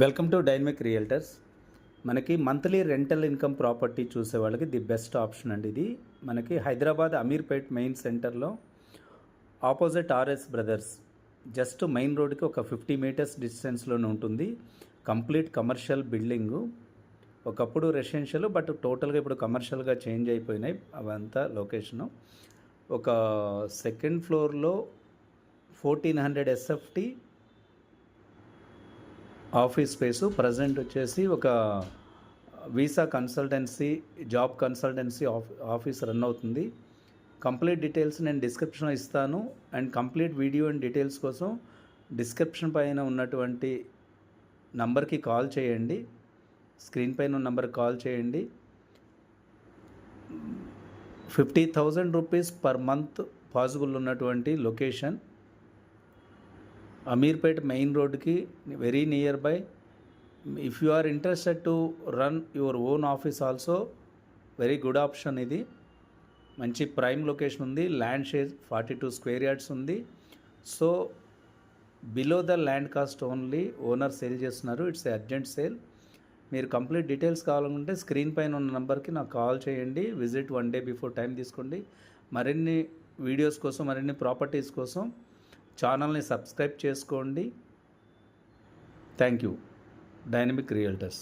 Welcome to dynamic realtors. మనకి monthly rental income property చూసే వాళ్ళకి ది బెస్ట్ ఆప్షన్ అండి. ఇది మనకి హైదరాబాద్ అమీర్పేట్ మెయిన్ సెంటర్లో opposite RS brothers just main రోడ్కి ఒక 50 మీటర్స్ డిస్టెన్స్లోనే ఉంటుంది. Complete commercial building. ఒకప్పుడు రెసిడెన్షియల్, బట్ టోటల్గా ఇప్పుడు కమర్షియల్గా చేంజ్ అయిపోయినాయి అవంతా లొకేషను. ఒక సెకండ్ ఫ్లోర్లో 1400 ఎస్ఎఫ్టీ ఆఫీస్ స్పేసు. ప్రజెంట్ వచ్చేసి ఒక visa consultancy, job consultancy office run అవుతుంది. కంప్లీట్ డీటెయిల్స్ నేను డిస్క్రిప్షన్లో ఇస్తాను. And complete video and details కోసం డిస్క్రిప్షన్ పైన ఉన్నటువంటి నంబర్కి కాల్ చేయండి. స్క్రీన్ పైన ఉన్న నంబర్కి కాల్ చేయండి. 50,000 రూపీస్ పర్ మంత్ పాసిబుల్ ఉన్నటువంటి లొకేషన్. అమీర్పేట్ మెయిన్ రోడ్కి very near by. If you are interested to run your own office also, very good option ఇది. మంచి ప్రైమ్ లొకేషన్ ఉంది. ల్యాండ్ షేర్ 42 స్క్వేర్ యార్డ్స్ ఉంది. So below the land cost only owner sale చేస్తున్నారు. It's urgent sale. మీరు complete details కావాలనుకుంటే screen పైన ఉన్న నెంబర్కి నాకు కాల్ చేయండి. విజిట్ 1 డే బిఫోర్ టైం తీసుకోండి. మరిన్ని వీడియోస్ కోసం, మరిన్ని ప్రాపర్టీస్ కోసం ఛానల్ని సబ్స్క్రైబ్ చేసుకోండి. Thank you. Dynamic realtors.